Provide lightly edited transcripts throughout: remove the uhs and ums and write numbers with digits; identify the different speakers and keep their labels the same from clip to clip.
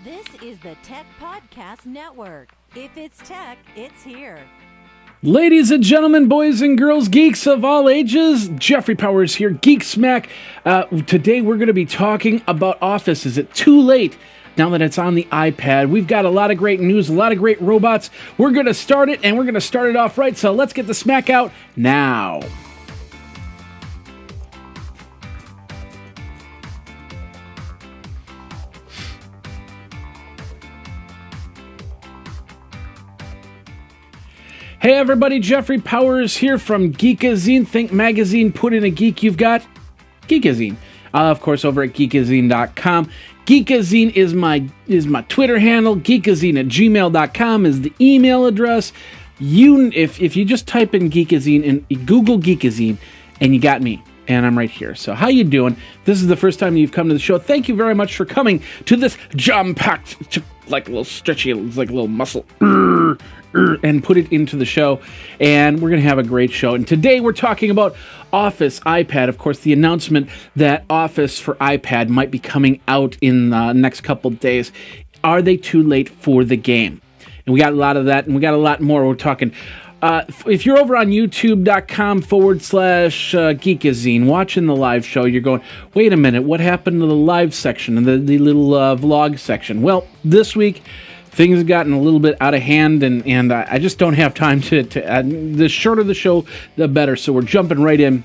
Speaker 1: This is the Tech Podcast Network. If it's tech, it's here.
Speaker 2: Ladies and gentlemen, boys and girls, geeks of all ages, Jeffrey Powers here, Geek Smack. Today we're going to be talking about Office. Is it too late now that it's on the iPad? We've got a lot of great news, a lot of great robots. We're going to start it, and we're going to start it off right, so let's get the smack out now. Hey everybody, Jeffrey Powers here from Geekazine. Think magazine, put in a geek, you've got Geekazine. Of course, over at Geekazine.com. Geekazine is my Twitter handle. Geekazine@gmail.com is the email address. If you just type in Geekazine and Google Geekazine, and you got me. And I'm right here. So how you doing? This is the first time you've come to the show. Thank you very much for coming to this jam-packed, like a little stretchy, like a little muscle, and put it into the show. And we're going to have a great show. And today we're talking about Office iPad. Of course, the announcement that Office for iPad might be coming out in the next couple days. Are they too late for the game? And we got a lot of that, and we got a lot more. We're talking... if you're over on youtube.com/Geekazine watching the live show, you're going, wait a minute, what happened to the live section and the little vlog section? Well, this week, things have gotten a little bit out of hand, and I just don't have time to the shorter the show, the better. So we're jumping right in.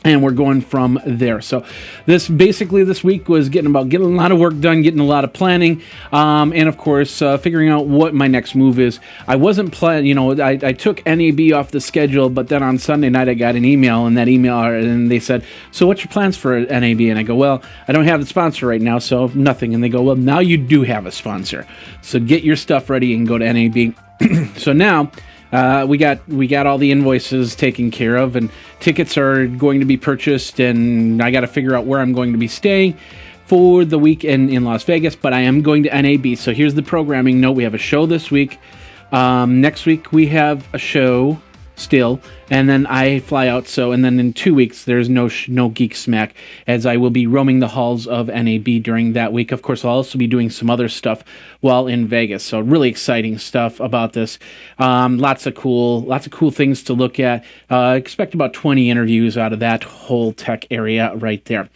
Speaker 2: And we're going from there. So this week was getting a lot of work done, getting a lot of planning, and of course figuring out what my next move is. I wasn't planning, I took NAB off the schedule, but then on Sunday night I got an email, and they said, so what's your plans for NAB? And I go, well, I don't have a sponsor right now, so nothing. And they go, well, now you do have a sponsor, so get your stuff ready and go to NAB. So now. We got all the invoices taken care of, and tickets are going to be purchased, and I got to figure out where I'm going to be staying for the weekend in Las Vegas, but I am going to NAB. So here's the programming note. We have a show this week. Next week we have a show still, and then I fly out. And then in 2 weeks there's no Geek Smack, as I will be roaming the halls of NAB during that week. Of course, I'll also be doing some other stuff while in Vegas. So really exciting stuff about this. Lots of cool things to look at. Expect about 20 interviews out of that whole tech area right there.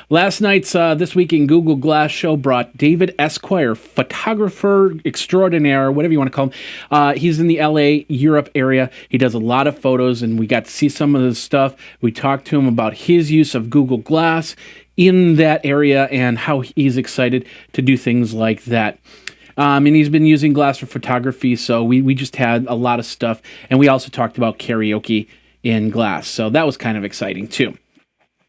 Speaker 2: Last night's This Week in Google Glass show brought David Esquire, photographer extraordinaire, whatever you want to call him. He's in the LA, Europe area. He does a lot of photos, and we got to see some of his stuff. We talked to him about his use of Google Glass in that area and how he's excited to do things like that. And he's been using Glass for photography, so we just had a lot of stuff. And we also talked about karaoke in Glass, so that was kind of exciting too.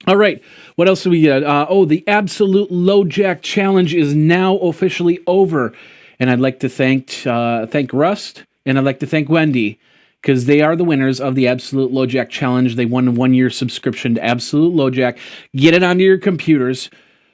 Speaker 2: All right, what else do we get? The Absolute Low Jack Challenge is now officially over. And I'd like to thank Rust, and I'd like to thank Wendy, because they are the winners of the Absolute Low Jack Challenge. They won a 1-year subscription to Absolute Low Jack. Get it onto your computers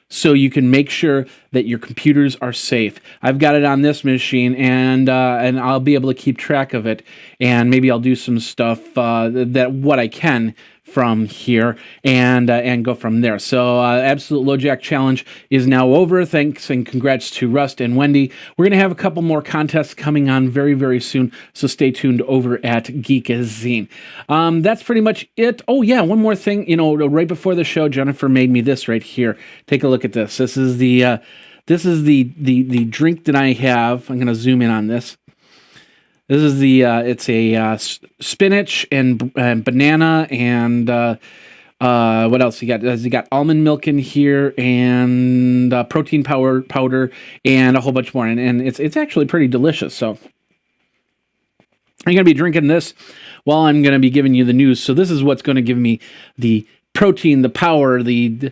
Speaker 2: so you can make sure that your computers are safe. I've got it on this machine, and I'll be able to keep track of it, and maybe I'll do some stuff what I can from here and go from there. So Absolute Low Jack Challenge is now over. Thanks and congrats to Rust and Wendy. We're going to have a couple more contests coming on very, very soon, so stay tuned over at Geekazine. That's pretty much it. Oh yeah, one more thing. Right before the show, Jennifer made me this right here. Take a look at this. This is the drink that I have. I'm going to zoom in on this. This is it's a spinach and banana and what else you got? You got almond milk in here and protein powder and a whole bunch more. And it's actually pretty delicious. So I'm going to be drinking this while I'm going to be giving you the news. So this is what's going to give me the protein, the power, I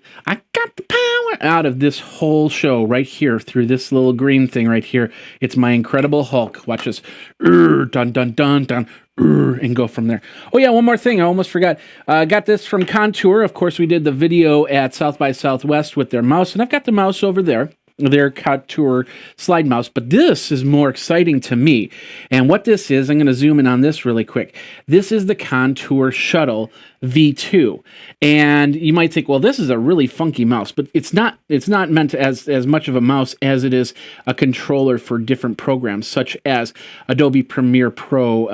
Speaker 2: got the power out of this whole show right here through this little green thing right here. It's my Incredible Hulk. Watch this. Dun, dun, dun, dun. And go from there. Oh yeah, one more thing. I almost forgot. Got this from Contour. Of course, we did the video at South by Southwest with their mouse, and I've got the mouse over there. their Contour slide mouse, but this is more exciting to me. And what this is, I'm going to zoom in on this really quick. This is the Contour Shuttle V2. And you might think, well, this is a really funky mouse, but it's not meant to as much of a mouse as it is a controller for different programs, such as Adobe Premiere Pro,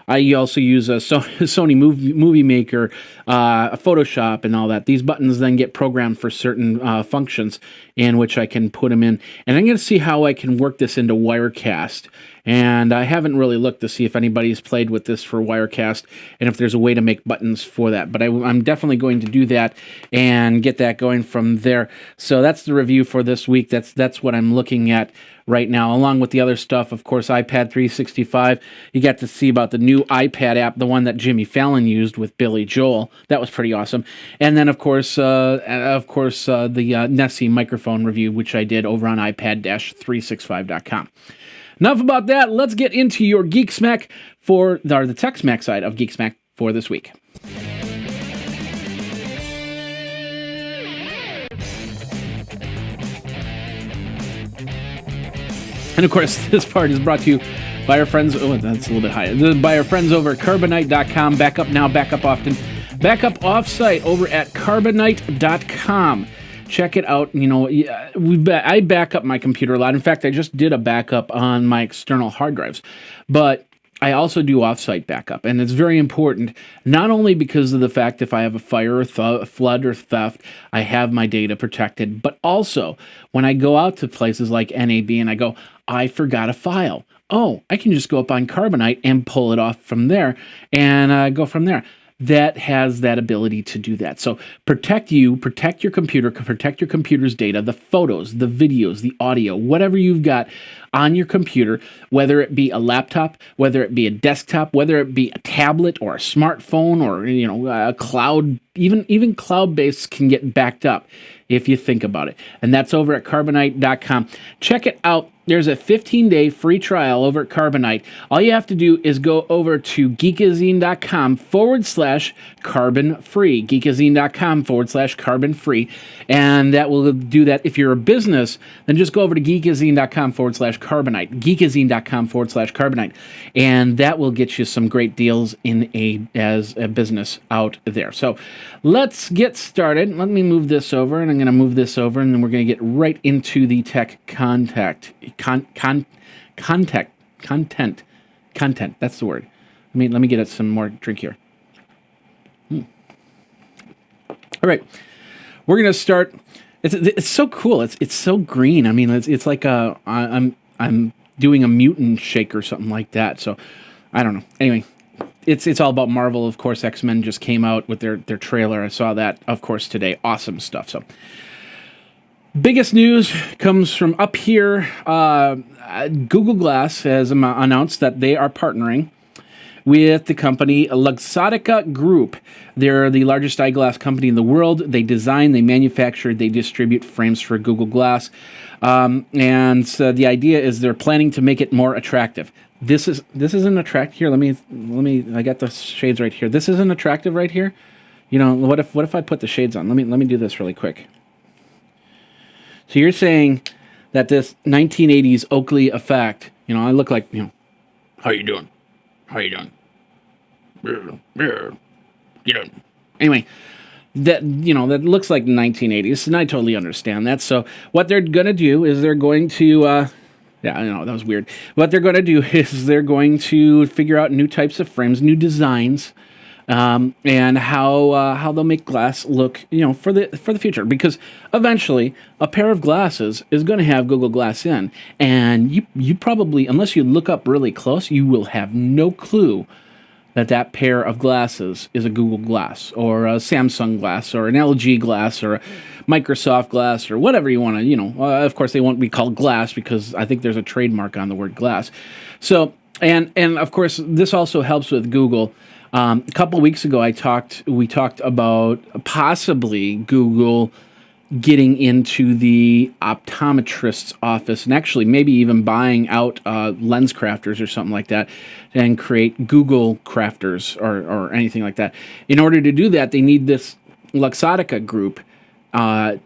Speaker 2: I also use a Sony Movie Maker, Photoshop, and all that. These buttons then get programmed for certain functions in which I can put them in. And I'm going to see how I can work this into Wirecast. And I haven't really looked to see if anybody's played with this for Wirecast and if there's a way to make buttons for that. But I'm definitely going to do that and get that going from there. So that's the review for this week. That's what I'm looking at right now, along with the other stuff. Of course, iPad 365. You got to see about the new iPad app, the one that Jimmy Fallon used with Billy Joel. That was pretty awesome. And then, of course, the Nessie microphone review, which I did over on iPad-365.com. Enough about that. Let's get into your Geek Smack the Tech Smack side of Geek Smack for this week. And of course, this part is brought to you by our friends. Oh, that's a little bit higher. By our friends over at Carbonite.com. Backup now, backup often. Backup offsite over at Carbonite.com. Check it out. You know, I back up my computer a lot. In fact, I just did a backup on my external hard drives. But I also do offsite backup, and it's very important, not only because of the fact if I have a fire or flood or theft, I have my data protected, but also when I go out to places like NAB and I go, I forgot a file. Oh, I can just go up on Carbonite and pull it off from there and go from there. That has that ability to do that. So protect your computer, protect your computer's data, the photos, the videos, the audio, whatever you've got on your computer, whether it be a laptop, whether it be a desktop, whether it be a tablet or a smartphone or, a cloud, even cloud-based can get backed up if you think about it. And that's over at Carbonite.com. Check it out. There's a 15-day free trial over at Carbonite. All you have to do is go over to Geekazine.com/carbon-free. Geekazine.com/carbon-free. And that will do that. If you're a business, then just go over to Geekazine.com/carbonite. Geekazine.com/carbonite. And that will get you some great deals as a business out there. So let's get started. Let me move this over, and I'm going to move this over, and then we're going to get right into the tech content. That's the word. Let me get some more drink here. All right, we're gonna start. It's so cool. It's so green. It's like I'm doing a mutant shake or something like that. So I don't know. Anyway, it's all about Marvel. Of course, X-Men just came out with their trailer. I saw that, of course, today. Awesome stuff. So. Biggest news comes from up here. Google Glass has announced that they are partnering with the company Luxottica Group. They're the largest eyeglass company in the world. They design, they manufacture, they distribute frames for Google Glass. And so the idea is they're planning to make it more attractive. This isn't attractive. Here, let me. I got the shades right here. This isn't attractive right here. What if I put the shades on? Let me do this really quick. So you're saying that this 1980s Oakley effect, I look like, how you doing? How you doing? Anyway, that looks like 1980s, and I totally understand that. So what they're going to do is they're going to, yeah, I know, that was weird. What they're going to do is they're going to figure out new types of frames, new designs, and how they'll make glass look, for the future. Because eventually, a pair of glasses is going to have Google Glass in, and you probably, unless you look up really close, you will have no clue that pair of glasses is a Google Glass, or a Samsung Glass, or an LG Glass, or a Microsoft Glass, or whatever you want to, of course, they won't be called glass because I think there's a trademark on the word glass. So, and of course, this also helps with Google. A couple of weeks ago, we talked about possibly Google getting into the optometrist's office and actually maybe even buying out lens crafters or something like that and create Google crafters or anything like that. In order to do that, they need this Luxottica Group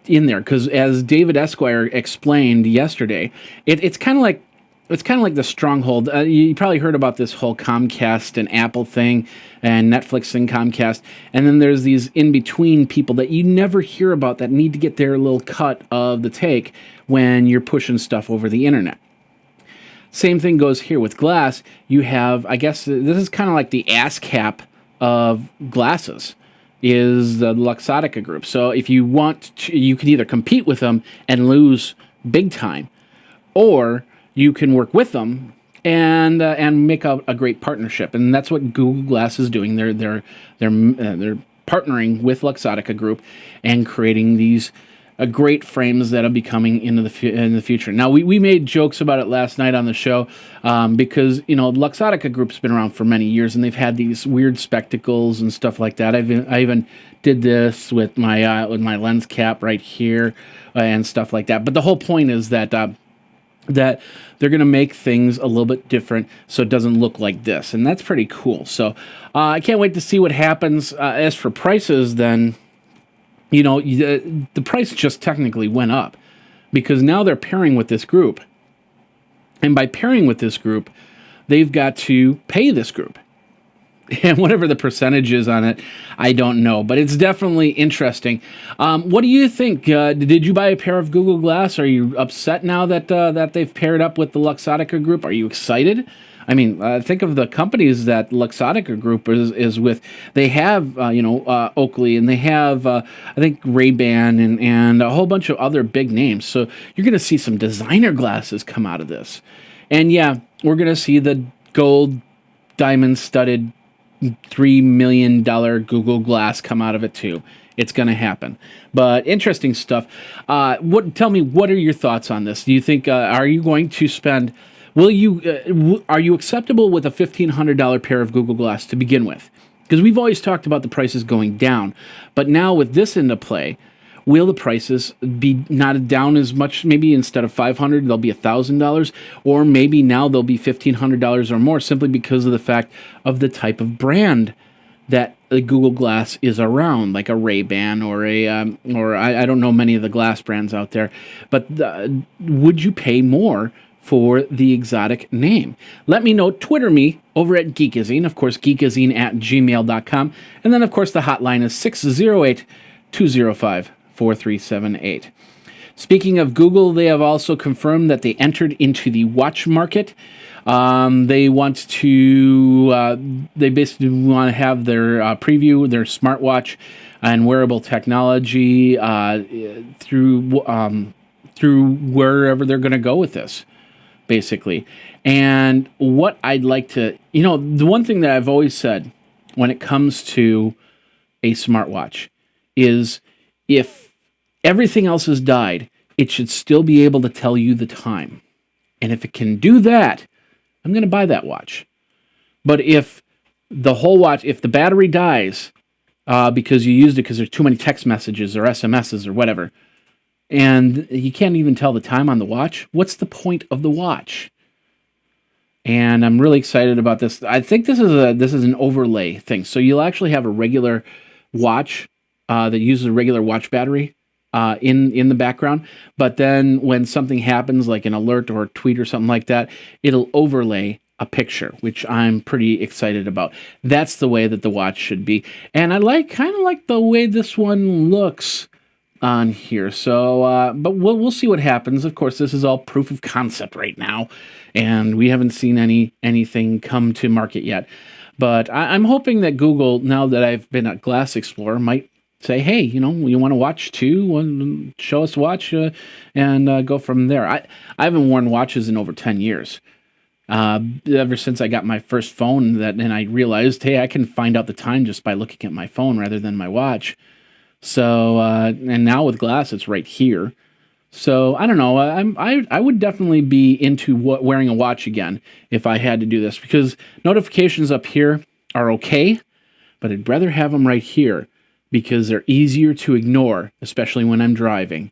Speaker 2: in there, because as David Esquire explained yesterday, it's kind of like the Stronghold. You probably heard about this whole Comcast and Apple thing, and Netflix and Comcast, and then there's these in between people that you never hear about that need to get their little cut of the take when you're pushing stuff over the internet. Same thing goes here with glass. You have, I guess, this is kind of like the ASCAP of glasses, is the Luxottica group. So if you want to, you can either compete with them and lose big time, or you can work with them and make a great partnership. And that's what Google Glass is doing. They're partnering with Luxottica Group and creating these great frames that'll be coming in the future. Now, we made jokes about it last night on the show because, Luxottica Group's been around for many years, and they've had these weird spectacles and stuff like that. I even did this with my lens cap right here and stuff like that. But the whole point is that that they're going to make things a little bit different so it doesn't look like this, and that's pretty cool. So I can't wait to see what happens. As for prices, then, the price just technically went up because now they're pairing with this group. And by pairing with this group, they've got to pay this group. And whatever the percentage is on it, I don't know. But it's definitely interesting. What do you think? Did you buy a pair of Google Glass? Are you upset now that they've paired up with the Luxottica Group? Are you excited? I mean, think of the companies that Luxottica Group is with. They have, Oakley, and they have, I think, Ray-Ban and a whole bunch of other big names. So you're going to see some designer glasses come out of this. And yeah, we're going to see the gold, diamond-studded $3 million Google Glass come out of it too. It's going to happen. But interesting stuff. Tell me, what are your thoughts on this? Do you think, are you going to spend... are you acceptable with a $1,500 pair of Google Glass to begin with? Because we've always talked about the prices going down, but now with this into play, will the prices be not down as much? Maybe instead of $500, they'll be $1,000, or maybe now they'll be $1,500 or more, simply because of the fact of the type of brand that the Google Glass is around, like a Ray-Ban or I don't know many of the glass brands out there, but would you pay more for the exotic name? Let me know. Twitter me over at Geekazine. Of course, geekazine@gmail.com. And then, of course, the hotline is 608-205-4378. Speaking of Google, they have also confirmed that they entered into the watch market. They basically want to have their preview, their smartwatch and wearable technology through wherever they're going to go with this, basically. And what I'd like to, the one thing that I've always said when it comes to a smartwatch is, if everything else has died, it should still be able to tell you the time. And if it can do that, I'm going to buy that watch. But if the whole watch, if the battery dies because you used it because there's too many text messages or SMSs or whatever, and you can't even tell the time on the watch, what's the point of the watch? And I'm really excited about this. I think this is an overlay thing. So you'll actually have a regular watch that uses a regular watch battery in the background. But then when something happens, like an alert or a tweet or something like that, it'll overlay a picture, which I'm pretty excited about. That's the way that the watch should be. And I kind of like the way this one looks on here. So, but we'll see what happens. Of course, this is all proof of concept right now, and we haven't seen anything come to market yet. But I'm hoping that Google, now that I've been at Glass Explorer, might say, hey, you want to watch too? Show us a watch and go from there. I haven't worn watches in over 10 years. Ever since I got my first phone, and I realized, hey, I can find out the time just by looking at my phone rather than my watch. So, and now with Glass, it's right here. So I don't know. I would definitely be into wearing a watch again if I had to do this, because notifications up here are okay, but I'd rather have them right here because they're easier to ignore, especially when I'm driving,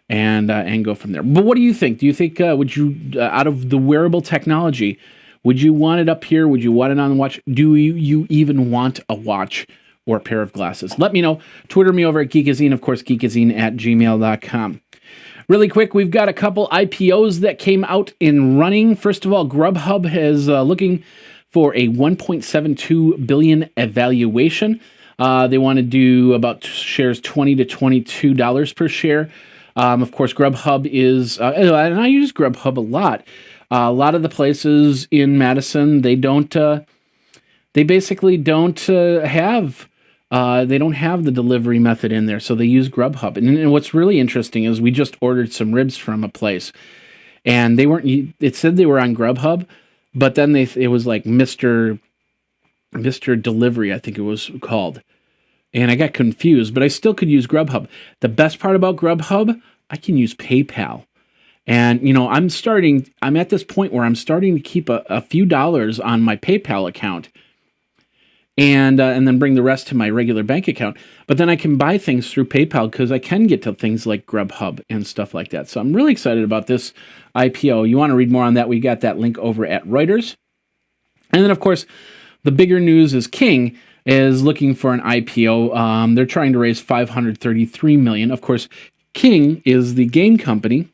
Speaker 2: and go from there. But what do you think? Do you think would you out of the wearable technology, would you want it up here? Would you want it on the watch? Do you even want a watch or a pair of glasses. Let me know. Twitter me over at Geekazine, of course, geekazine@gmail.com. Really quick, we've got a couple IPOs that came out in running. First of all, Grubhub is looking for a $1.72 billion evaluation. They want to do about shares $20 to $22 per share. Of course, Grubhub is, and I use Grubhub a lot. A lot of the places in Madison, they basically don't have the delivery method in there, so they use Grubhub. And what's really interesting is we just ordered some ribs from a place, and it said they were on Grubhub, but then it was like Mr. Delivery, I think it was called. And I got confused, but I still could use Grubhub. The best part about Grubhub, I can use PayPal. And, I'm at this point where I'm starting to keep a few dollars on my PayPal account and then bring the rest to my regular bank account. But then I can buy things through PayPal because I can get to things like Grubhub and stuff like that. So I'm really excited about this IPO. You want to read more on that? We got that link over at Reuters. And then, of course, the bigger news is King is looking for an IPO. They're trying to raise $533 million. Of course, King is the game company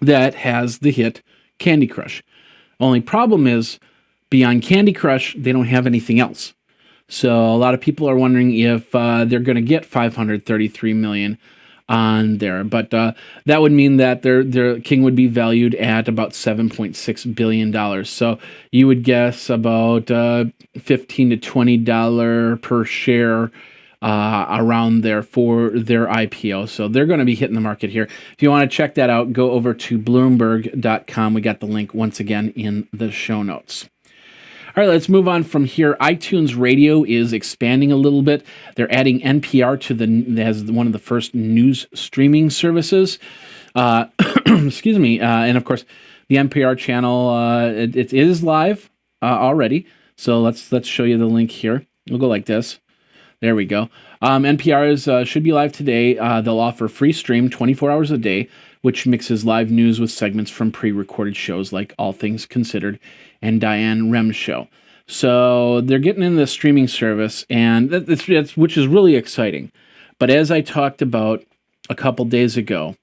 Speaker 2: that has the hit Candy Crush. Only problem is, beyond Candy Crush, they don't have anything else. So a lot of people are wondering if they're going to get $533 million on there. But that would mean that their King would be valued at about $7.6 billion. So you would guess about $15 to $20 per share around there for their IPO. So they're going to be hitting the market here. If you want to check that out, go over to Bloomberg.com. We got the link once again in the show notes. All right, let's move on from here. iTunes Radio is expanding a little bit. They're adding NPR as one of the first news streaming services. Excuse me. And of course, the NPR channel, it is live already. So let's show you the link here. We'll go like this. There we go. NPR should be live today. They'll offer free stream 24 hours a day, which mixes live news with segments from pre-recorded shows like All Things Considered and Diane Rem's show. So they're getting in the streaming service, and that's which is really exciting. But as I talked about a couple days ago,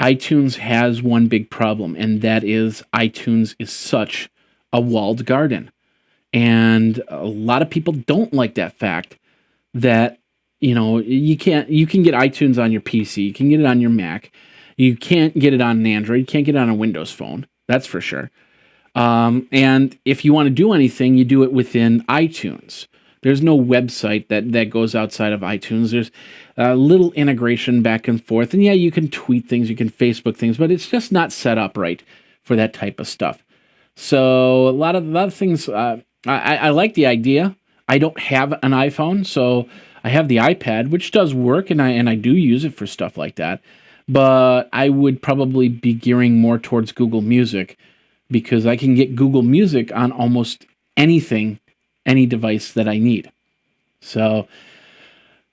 Speaker 2: iTunes has one big problem, and that is iTunes is such a walled garden. And a lot of people don't like that fact that, you can get iTunes on your PC, you can get it on your Mac, you can't get it on an Android, you can't get it on a Windows phone, that's for sure. And if you want to do anything, you do it within iTunes. There's no website that goes outside of iTunes. There's a little integration back and forth. And yeah, you can tweet things, you can Facebook things, but it's just not set up right for that type of stuff. So a lot of things, I like the idea. I don't have an iPhone, so I have the iPad, which does work, and I do use it for stuff like that. But I would probably be gearing more towards Google Music, because I can get Google Music on almost anything, any device that I need. So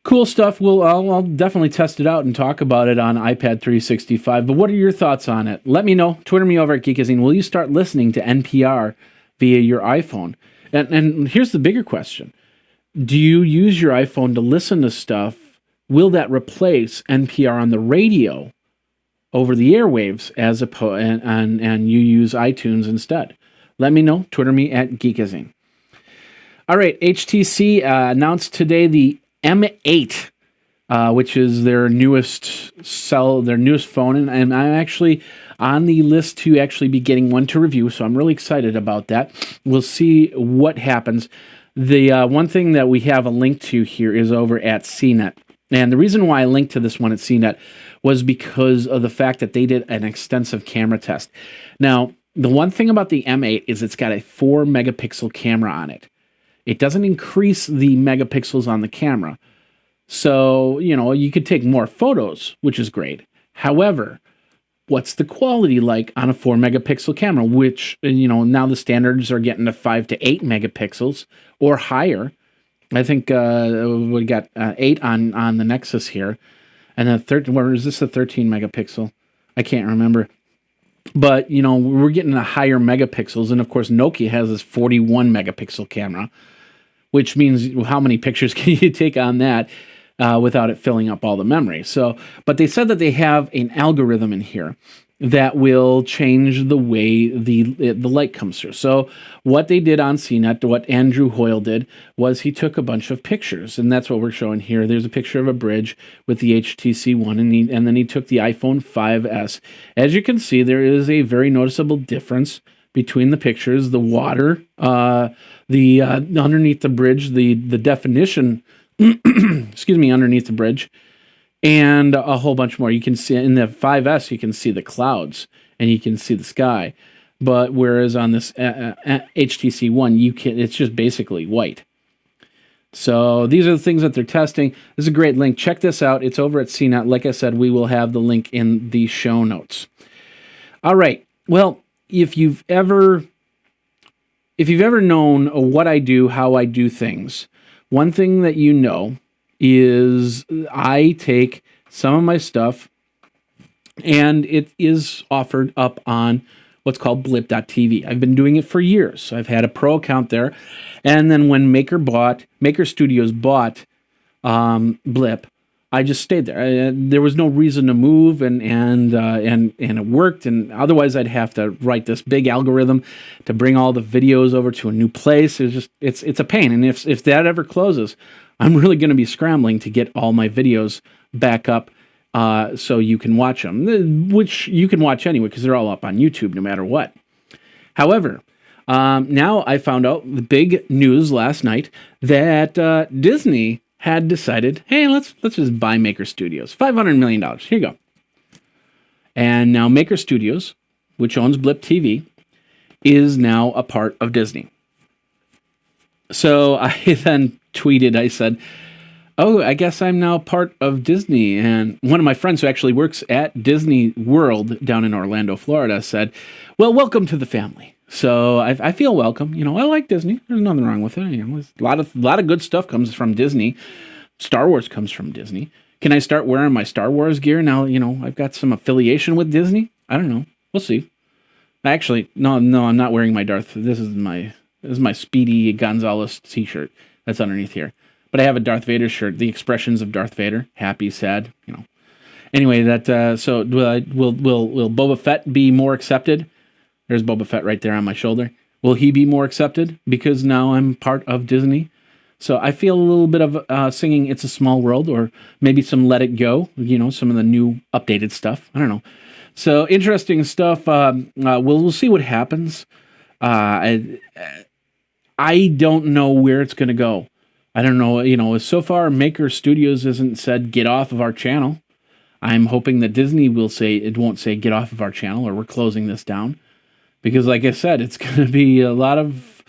Speaker 2: cool stuff. I'll definitely test it out and talk about it on iPad 365. But what are your thoughts on it? Let me know. Twitter me over at Geekazine. Will you start listening to NPR via your iPhone? And here's the bigger question. Do you use your iPhone to listen to stuff? Will that replace NPR on the radio over the airwaves and you use iTunes instead? Let me know. Twitter me at Geekazine. All right, HTC announced today the M8, which is their newest phone, and I'm actually on the list to actually be getting one to review, so I'm really excited about that. We'll see what happens. The one thing that we have a link to here is over at CNET, and the reason why I linked to this one at CNET was because of the fact that they did an extensive camera test. Now, the one thing about the M8 is it's got a 4 megapixel camera on it. It doesn't increase the megapixels on the camera. So, you could take more photos, which is great. However, what's the quality like on a 4 megapixel camera, which, now the standards are getting to 5 to 8 megapixels or higher. I think we got 8 on the Nexus here. And then 13, where is this, a 13 megapixel? I can't remember. But, we're getting a higher megapixels. And of course, Nokia has this 41 megapixel camera, which means how many pictures can you take on that without it filling up all the memory. So, but they said that they have an algorithm in here that will change the way the light comes through. So what they did on CNET, what Andrew Hoyle did, was he took a bunch of pictures, and that's what we're showing here. There's a picture of a bridge with the HTC One, and then he took the iPhone 5S. As you can see, there is a very noticeable difference between the pictures. The water, the underneath the bridge, the definition, excuse me, underneath the bridge, and a whole bunch more. You can see in the 5S, you can see the clouds and you can see the sky. But whereas on this HTC One, it's just basically white. So these are the things that they're testing. This is a great link. Check this out. It's over at CNET. Like I said, we will have the link in the show notes. All right. Well, if you've ever known what I do, how I do things, one thing that you know is I take some of my stuff and it is offered up on what's called blip.tv. I've been doing it for years. I've had a pro account there. And then when Maker Studios bought Blip, I just stayed there. There was no reason to move, and it worked. And otherwise, I'd have to write this big algorithm to bring all the videos over to a new place. It's a pain. And if that ever closes, I'm really going to be scrambling to get all my videos back up so you can watch them, which you can watch anyway because they're all up on YouTube no matter what. However, now I found out the big news last night that Disney had decided, hey, let's just buy Maker Studios. $500 million. Here you go. And now Maker Studios, which owns Blip TV, is now a part of Disney. So I then tweeted, I said, oh, I guess I'm now part of Disney. And one of my friends who actually works at Disney World down in Orlando, Florida, said, well, welcome to the family. So I feel welcome. You know, I like Disney. There's nothing wrong with it. You know, a lot of good stuff comes from Disney. Star Wars comes from Disney. Can I start wearing my Star Wars gear now? You know, I've got some affiliation with Disney. I don't know. We'll see. Actually, no, I'm not wearing my Darth. This is my Speedy Gonzalez T-shirt that's underneath here. But I have a Darth Vader shirt. The expressions of Darth Vader: happy, sad. You know. Anyway, so will Boba Fett be more accepted? There's Boba Fett right there on my shoulder. Will he be more accepted because now I'm part of Disney? So I feel a little bit of singing "It's a Small World" or maybe some "Let It Go." You know, some of the new updated stuff. I don't know. So interesting stuff. We'll see what happens. I don't know where it's going to go. I don't know. You know, so far Maker Studios hasn't said get off of our channel. I'm hoping that Disney will say it won't say get off of our channel or we're closing this down. Because, like I said, it's going to be a lot of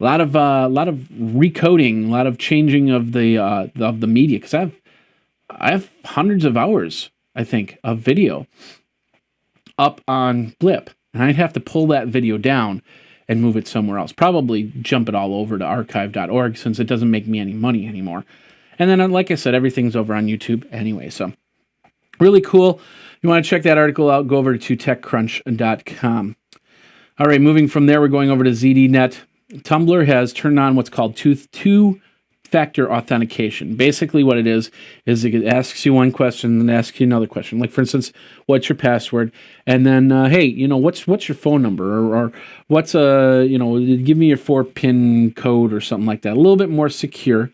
Speaker 2: recoding, a lot of changing of the media. Because I have hundreds of hours, I think, of video up on Blip, and I'd have to pull that video down and move it somewhere else. Probably jump it all over to archive.org since it doesn't make me any money anymore. And then, like I said, everything's over on YouTube anyway. So, really cool. You want to check that article out? Go over to TechCrunch.com. All right, moving from there, we're going over to ZDNet. Tumblr has turned on what's called two-factor authentication. Basically what it is it asks you one question and asks you another question. Like, for instance, what's your password? And then, hey, you know, what's your phone number? Or what's give me your 4-pin code or something like that. A little bit more secure.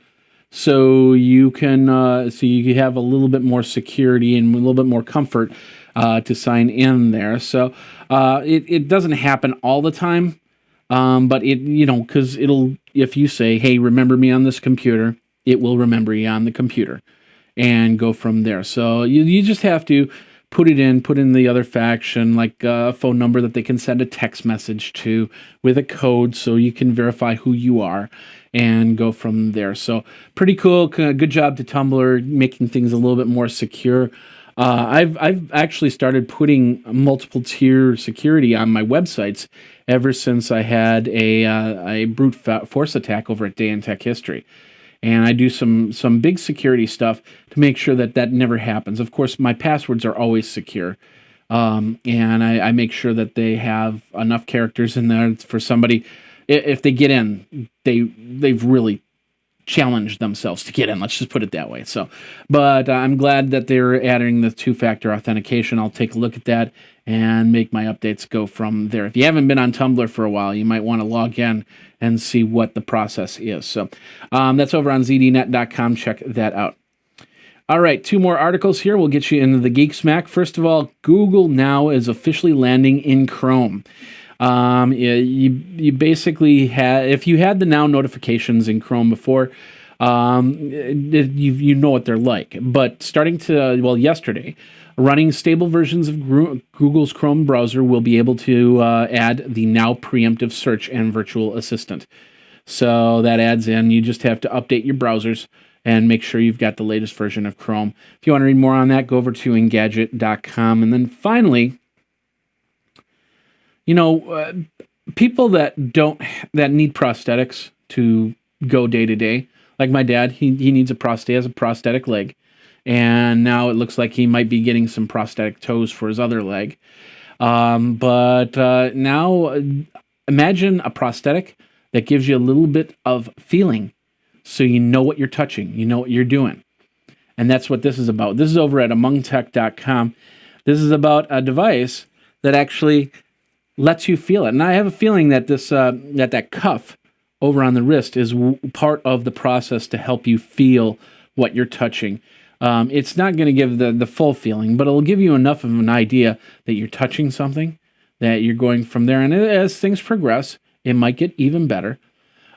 Speaker 2: So you can have a little bit more security and a little bit more comfort to sign in there. So it doesn't happen all the time, but because if you say, hey, remember me on this computer, it will remember you on the computer and go from there. So you just have to put in the other faction, like a phone number that they can send a text message to with a code so you can verify who you are and go from there. So pretty cool. Good job to Tumblr making things a little bit more secure. I've actually started putting multiple tier security on my websites ever since I had a brute force attack over at Day in Tech History. And I do some big security stuff to make sure that never happens. Of course, my passwords are always secure. And I make sure that they have enough characters in there for somebody. If they get in, they've really challenge themselves to get in. Let's just put it that way. So, but I'm glad that they're adding the two-factor authentication. I'll take a look at that and make my updates go from there. If you haven't been on Tumblr for a while, you might want to log in and see what the process is. So that's over on zdnet.com. Check that out. All right, 2 more articles here. We'll get you into the Geek Smack. First of all, Google now is officially landing in Chrome. You basically had, if you had the now notifications in Chrome before, you know what they're like. But starting yesterday, running stable versions of Google's Chrome browser will be able to add the now preemptive search and virtual assistant. So that adds in, you just have to update your browsers and make sure you've got the latest version of Chrome. If you want to read more on that, go over to Engadget.com. And then finally, people that need prosthetics to go day to day, like my dad, he needs has a prosthetic leg, and now it looks like he might be getting some prosthetic toes for his other leg. But now imagine a prosthetic that gives you a little bit of feeling, so you know what you're touching, you know what you're doing. And that's what this is about. This is over at amongtech.com. This is about a device that actually lets you feel it. And I have a feeling that that cuff over on the wrist is part of the process to help you feel what you're touching. It's not going to give the full feeling, but it'll give you enough of an idea that you're touching something, that you're going from there. And as things progress, it might get even better.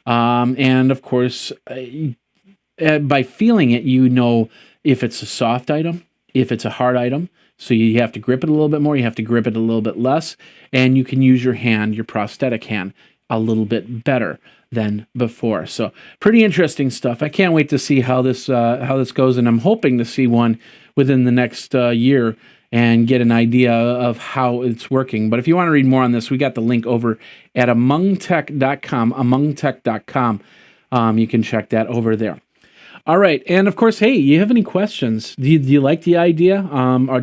Speaker 2: And of course, by feeling it, you know if it's a soft item, if it's a hard item. So you have to grip it a little bit more, you have to grip it a little bit less, and you can use your hand, your prosthetic hand, a little bit better than before. So pretty interesting stuff. I can't wait to see how this goes, and I'm hoping to see one within the next year and get an idea of how it's working. But if you want to read more on this, we got the link over at amongtech.com, amongtech.com. You can check that over there. All right, and of course, hey, you have any questions? Do you like the idea? Or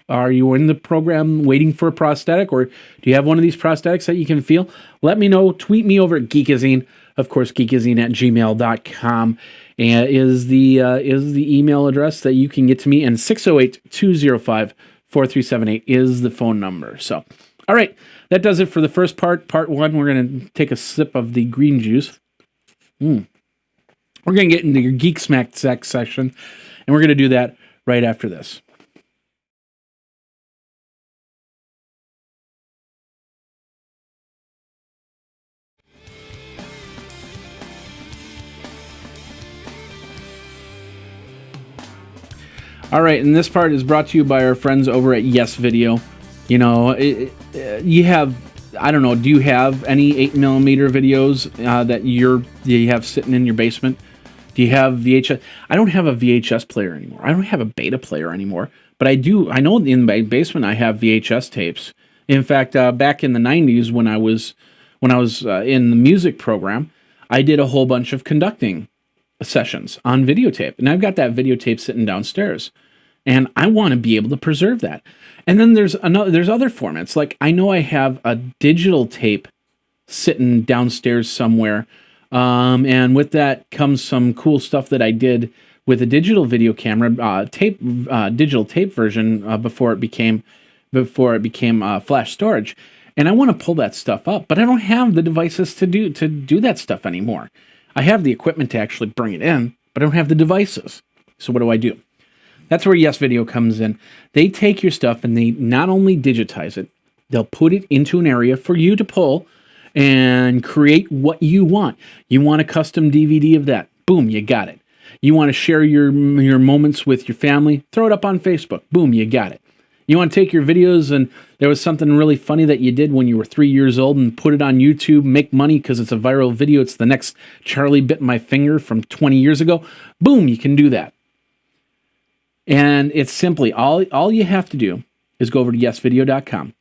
Speaker 2: are you in the program waiting for a prosthetic, or do you have one of these prosthetics that you can feel? Let me know. Tweet me over at Geekazine. Of course, geekazine@gmail.com is the email address that you can get to me, and 608-205-4378 is the phone number. So, all right, that does it for the first part. Part 1, we're going to take a sip of the green juice. We're going to get into your Geek Smack section, and we're going to do that right after this. All right, and this part is brought to you by our friends over at Yes Video. You know, you have, I don't know, do you have any 8mm videos that you have sitting in your basement? Do you have VHS? I don't have a VHS player anymore. I don't have a beta player anymore, but I do. I know in my basement I have VHS tapes. In fact, back in the 90s when I was in the music program, I did a whole bunch of conducting sessions on videotape, and I've got that videotape sitting downstairs, and I want to be able to preserve that. And then there's other formats. Like I know I have a digital tape sitting downstairs somewhere, and with that comes some cool stuff that I did with a digital video camera, digital tape version before it became flash storage. And I want to pull that stuff up, but I don't have the devices to do that stuff anymore. I have the equipment to actually bring it in, but I don't have the devices. So what do? That's where Yes Video comes in. They take your stuff and they not only digitize it, they'll put it into an area for you to pull and create what you want. You want a custom DVD of that? Boom, you got it. You want to share your moments with your family? Throw it up on Facebook. Boom, you got it. You want to take your videos and there was something really funny that you did when you were 3 years old and put it on YouTube, make money because it's a viral video. It's the next Charlie Bit My Finger from 20 years ago. Boom, you can do that. And it's simply, all you have to do is go over to yesvideo.com.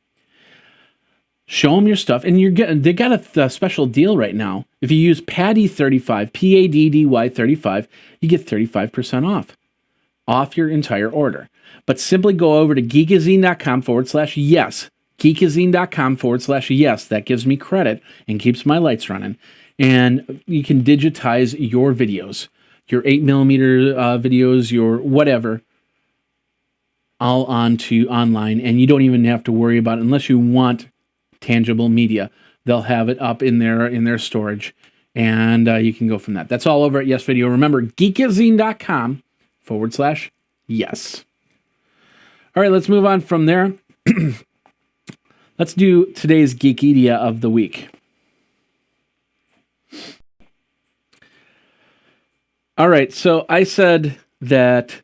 Speaker 2: Show them your stuff, and they got a special deal right now. If you use PADDY35, PADDY35, you get 35% off your entire order. But simply go over to geekazine.com/yes. Geekazine.com/yes. That gives me credit and keeps my lights running. and you can digitize your videos, your 8mm videos, your whatever, all onto online, and you don't even have to worry about it unless you want tangible media. They'll have it up in their storage, and you can go from that. That's all over at Yes Video. Remember, geekazine.com/yes. All right, let's move on from there. Let's do today's Geekedia of the week. All right, so I said that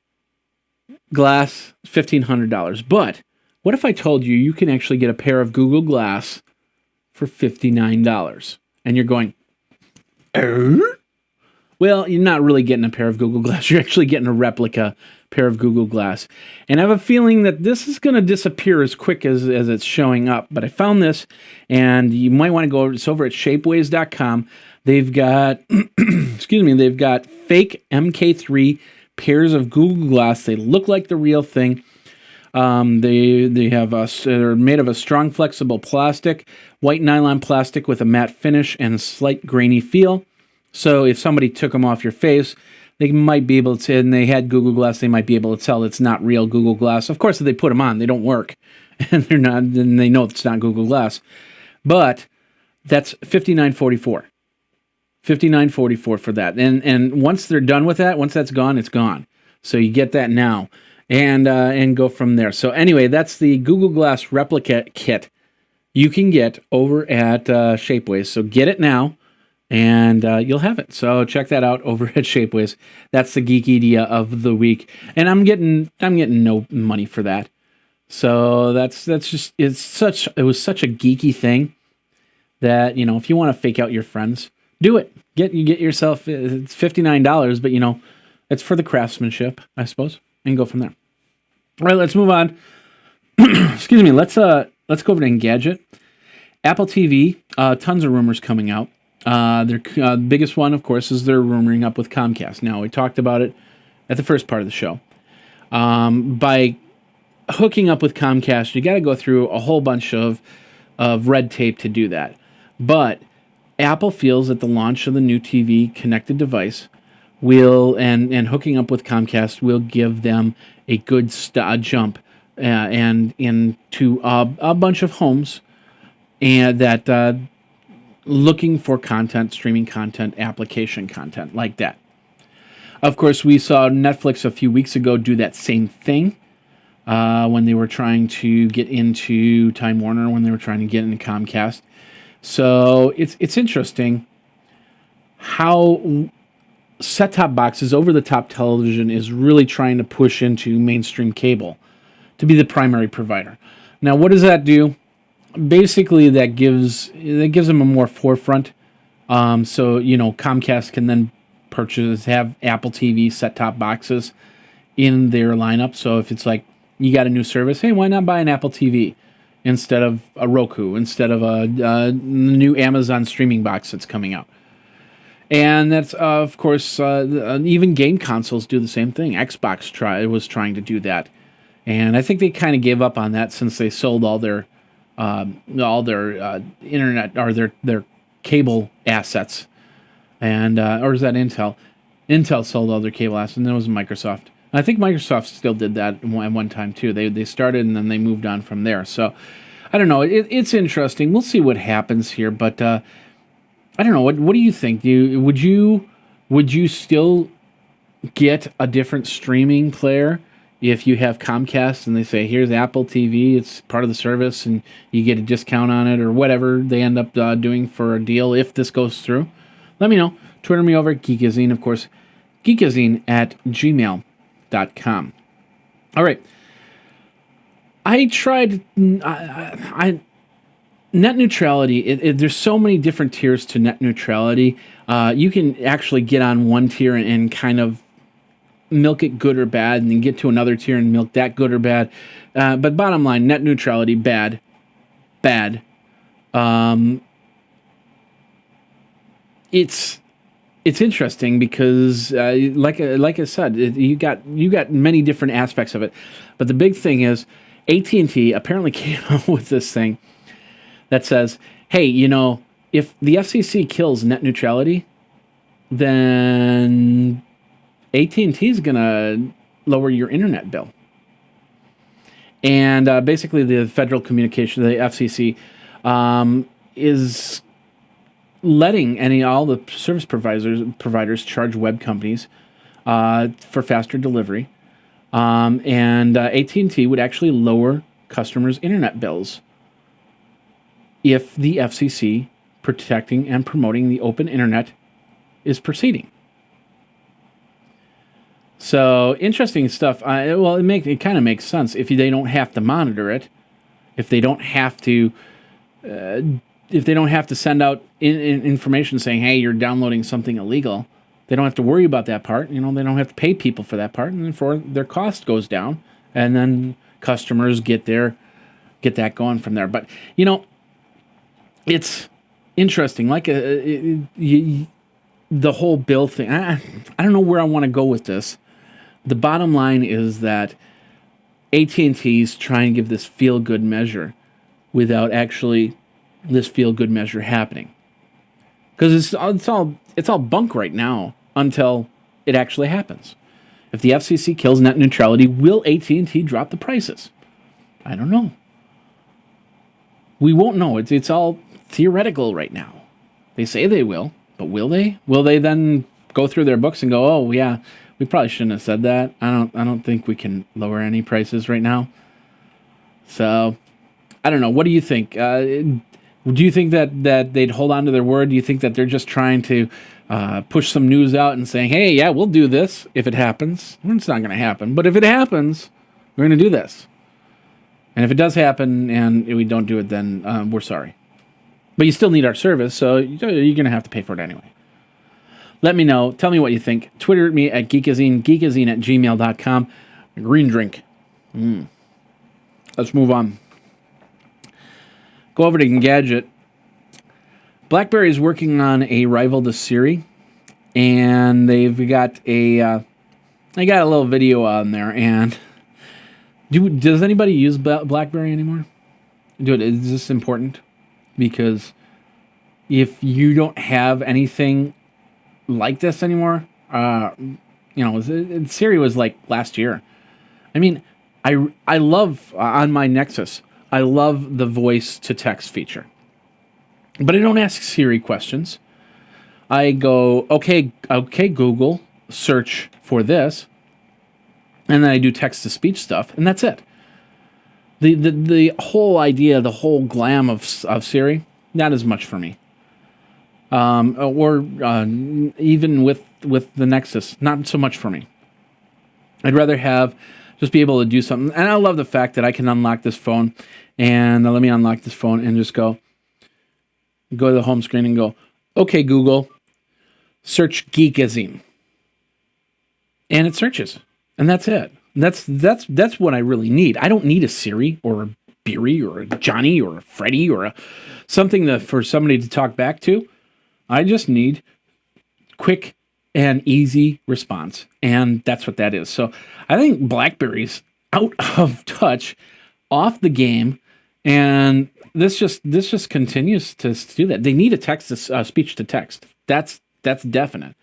Speaker 2: glass, $1,500. But what if I told you you can actually get a pair of Google Glass for $59? And you're going, Well, you're not really getting a pair of Google Glass. You're actually getting a replica pair of Google Glass. And I have a feeling that this is going to disappear as quick as it's showing up. But I found this, and you might want to go over. It's over at shapeways.com. They've got, they've got fake MK3 pairs of Google Glass. They look like the real thing. They're made of a strong, flexible plastic, white nylon plastic with a matte finish and a slight grainy feel. So if somebody took them off your face, they might be able to, and they had Google Glass, they might be able to tell it's not real Google Glass. Of course, if they put them on, they don't work, and they're not, and they know it's not Google Glass. But that's $59.44. $59.44 for that. And once they're done with that, once that's gone, it's gone. So you get that now, and go from there. So anyway, that's the Google Glass replica kit you can get over at Shapeways. So get it now, and you'll have it. So check that out over at Shapeways. That's the Geekedia of the week, and I'm getting no money for that. So that's just it was such a geeky thing that, you know, if you want to fake out your friends, do it. Get yourself, it's $59, but you know, it's for the craftsmanship, I suppose, and go from there. All right, let's move on. Excuse me. Let's go over to Engadget. Apple TV. Tons of rumors coming out. Their biggest one, of course, is they're rumoring up with Comcast. Now, we talked about it at the first part of the show. By hooking up with Comcast, you got to go through a whole bunch of red tape to do that. But Apple feels that the launch of the new TV connected device will, and hooking up with Comcast will give them a good jump and into a bunch of homes and that looking for content, streaming content, application content like that. Of course, we saw Netflix a few weeks ago do that same thing when they were trying to get into Time Warner, when they were trying to get into Comcast. So it's interesting how set-top boxes, over-the-top television, is really trying to push into mainstream cable to be the primary provider. Now, what does that do? Basically, that gives them a more forefront. So, you know, Comcast can then have Apple TV set-top boxes in their lineup. So if it's like you got a new service, hey, why not buy an Apple TV instead of a Roku, instead of a new Amazon streaming box that's coming out? And that's, of course, even game consoles do the same thing. Xbox was trying to do that, and I think they kind of gave up on that since they sold all their internet or their cable assets. And or is that Intel? Intel sold all their cable assets, and then it was Microsoft. I think Microsoft still did that at one time too. They started and then they moved on from there. So I don't know. It's interesting. We'll see what happens here, but I don't know. What do you think? Would you still get a different streaming player if you have Comcast and they say, here's Apple TV, it's part of the service, and you get a discount on it or whatever they end up doing for a deal if this goes through? Let me know. Twitter me over at Geekazine, of course. Geekazine@gmail.com. All right. I tried... net neutrality, there's so many different tiers to net neutrality. You can actually get on one tier and kind of milk it good or bad, and then get to another tier and milk that good or bad. But bottom line, net neutrality, bad. It's interesting because, like I said, you got many different aspects of it. But the big thing is, AT&T apparently came up with this thing that says, hey, you know, if the FCC kills net neutrality, then AT&T is going to lower your internet bill. And basically the Federal Communication, the FCC, is letting all the service providers charge web companies for faster delivery. And AT&T would actually lower customers' internet bills if the FCC protecting and promoting the open internet is proceeding. So interesting stuff. It kind of makes sense if they don't have to monitor it, if they don't have to send out information saying, "Hey, you're downloading something illegal." They don't have to worry about that part. They don't have to pay people for that part, and therefore their cost goes down, and then customers get that going from there. But it's interesting. Like the whole bill thing. I don't know where I want to go with this. The bottom line is that AT&T's trying to give this feel-good measure without actually this feel-good measure happening. Because it's all bunk right now until it actually happens. If the FCC kills net neutrality, will AT&T drop the prices? I don't know. We won't know. It's all theoretical right now. They say they will, but will they? Will they then go through their books and go, "Oh yeah, we probably shouldn't have said that. I don't think we can lower any prices right now." So, I don't know. What do you think? Do you think that they'd hold on to their word? Do you think that they're just trying to push some news out and saying, "Hey, yeah, we'll do this if it happens"? Well, it's not going to happen, but if it happens, we're going to do this. And if it does happen and we don't do it, then we're sorry. But you still need our service, so you're going to have to pay for it anyway. Let me know. Tell me what you think. Twitter at me at Geekazine, geekazine@gmail.com. Green drink. Let's move on. Go over to Engadget. BlackBerry is working on a rival to Siri, and they've got a little video on there. And does anybody use BlackBerry anymore? Is this important? Because if you don't have anything like this anymore, Siri was like last year. I mean, I love on my Nexus. I love the voice to text feature, but I don't ask Siri questions. I go, okay, Google, search for this, and then I do text to speech stuff, and that's it. The whole idea, the whole glam of Siri, not as much for me. Even with the Nexus, not so much for me. I'd rather just be able to do something. And I love the fact that I can unlock this phone. And let me unlock this phone and just go to the home screen and go, okay, Google, search Geekazine. And it searches. And that's it. That's what I really need. I don't need a Siri or a Beery or a Johnny or a Freddy or something for somebody to talk back to. I just need quick and easy response, and that's what that is. So I think BlackBerry's out of touch, off the game, and this just continues to do that. They need a speech to text. That's definite.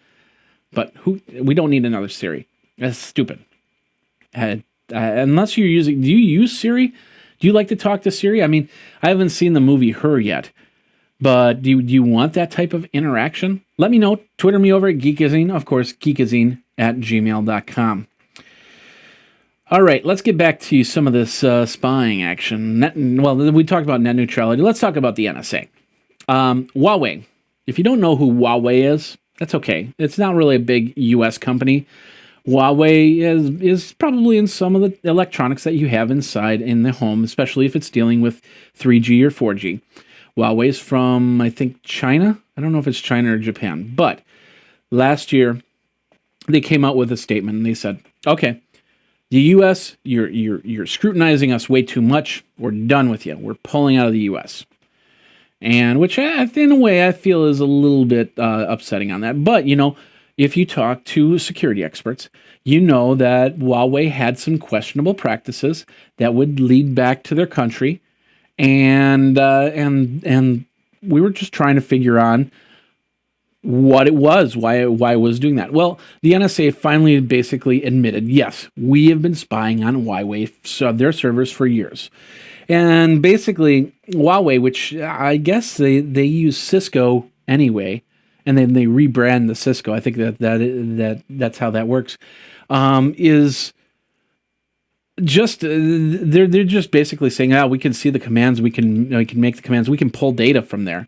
Speaker 2: But we don't need another Siri. That's stupid. Unless you're using, do you use Siri? Do you like to talk to Siri? I mean, I haven't seen the movie Her yet. But do you want that type of interaction? Let me know. Twitter me over at Geekazine. Of course, geekazine@gmail.com. All right, let's get back to some of this spying action. We talked about net neutrality. Let's talk about the NSA. Huawei. If you don't know who Huawei is, that's okay. It's not really a big U.S. company. Huawei is probably in some of the electronics that you have inside in the home, especially if it's dealing with 3G or 4G. Huawei's from, I think, China. I don't know if it's China or Japan. But last year, they came out with a statement and they said, okay, the U.S., you're scrutinizing us way too much. We're done with you. We're pulling out of the U.S. And which, in a way, I feel is a little bit upsetting on that. But, if you talk to security experts, you know that Huawei had some questionable practices that would lead back to their country. And just trying to figure on what it was, why it was doing that. Well, the NSA finally basically admitted, yes, we have been spying on Huawei, their servers for years. And basically, Huawei, which I guess they use Cisco anyway, and then they rebrand the Cisco. I think that's how that works. Is just they're just basically saying, we can see the commands, we can make the commands, we can pull data from there,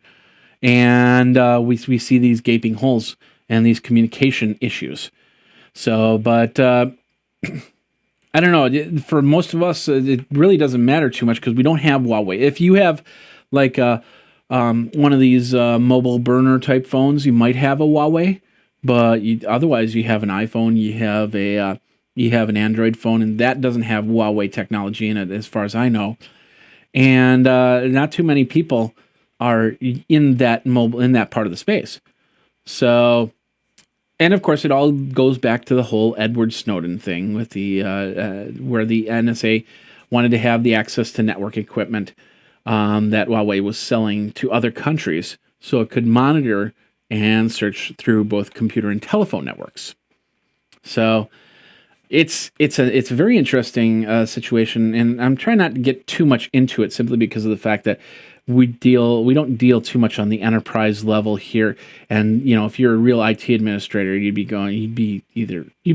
Speaker 2: and we see these gaping holes and these communication issues. So, but I don't know. For most of us, it really doesn't matter too much because we don't have Huawei. If you have like one of these mobile burner type phones, you might have a Huawei, but otherwise you have an iPhone, you have an Android phone, and that doesn't have Huawei technology in it, as far as I know. And not too many people are in that part of the space. So. And of course, it all goes back to the whole Edward Snowden thing with the where the NSA wanted to have the access to network equipment that Huawei was selling to other countries, so it could monitor and search through both computer and telephone networks. So it's a very interesting situation, and I'm trying not to get too much into it simply because of the fact that we don't deal too much on the enterprise level here. And if you're a real IT administrator, you'd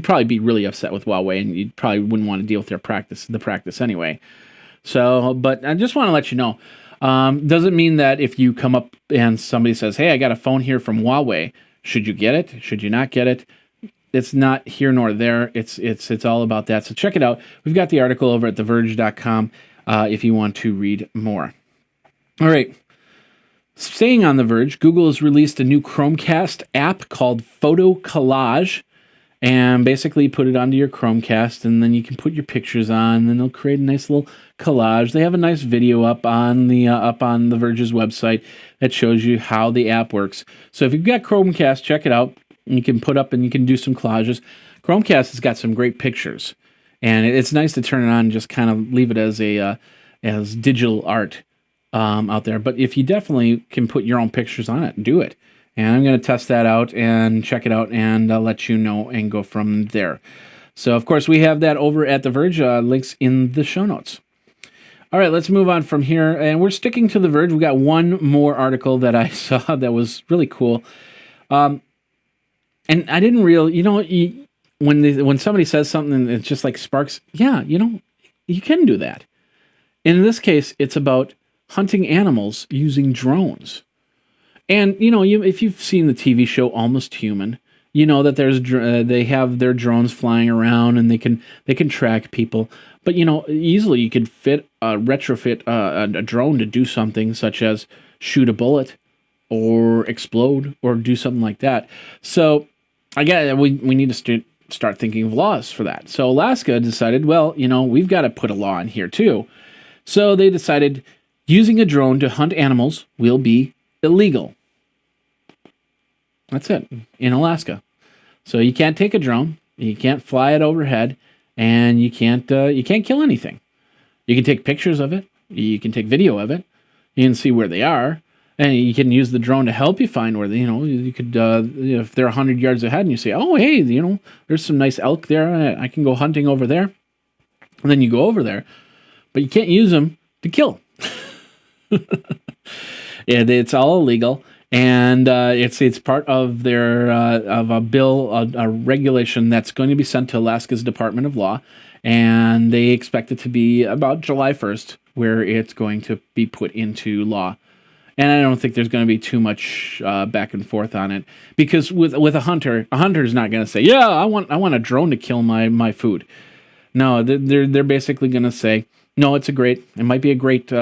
Speaker 2: probably be really upset with Huawei, and you probably wouldn't want to deal with the practice anyway. So, but I just want to let you know, doesn't mean that if you come up and somebody says, "Hey, I got a phone here from Huawei, should you get it? Should you not get it?" It's not here nor there. It's all about that. So check it out. We've got the article over at theverge.com if you want to read more. All right. Staying on The Verge, Google has released a new Chromecast app called Photo Collage, and basically put it onto your Chromecast, and then you can put your pictures on, and then they'll create a nice little collage. They have a nice video up on The Verge's website that shows you how the app works. So if you've got Chromecast, check it out. You can put up and you can do some collages. Chromecast has got some great pictures, and it's nice to turn it on and just kind of leave it as digital art out there. But if you definitely can put your own pictures on it, do it. And I'm going to test that out and check it out and let you know and go from there. So, of course, we have that over at The Verge. Links in the show notes. All right, let's move on from here. And we're sticking to The Verge. We got one more article that I saw that was really cool. And I didn't when somebody says something and it just like sparks, you can do that. And in this case, it's about hunting animals using drones. And, if you've seen the TV show Almost Human, you know that they have their drones flying around and they can track people. But, easily you could retrofit a drone to do something such as shoot a bullet or explode or do something like that. So I guess we need to start thinking of laws for that. So Alaska decided, we've got to put a law in here too. So they decided using a drone to hunt animals will be illegal. That's it, in Alaska. So you can't take a drone, you can't fly it overhead, and you can't kill anything. You can take pictures of it, you can take video of it, you can see where they are, and you can use the drone to help you find where you could if they're 100 yards ahead and you say, oh hey, there's some nice elk there, I can go hunting over there, and then you go over there, but you can't use them to kill. It's all illegal, and it's part of their of a bill, a regulation that's going to be sent to Alaska's Department of Law, and they expect it to be about July 1st, where it's going to be put into law. And I don't think there's going to be too much back and forth on it, because with a hunter's not going to say, yeah, I want a drone to kill my food. No, they're basically going to say, no, it might be a great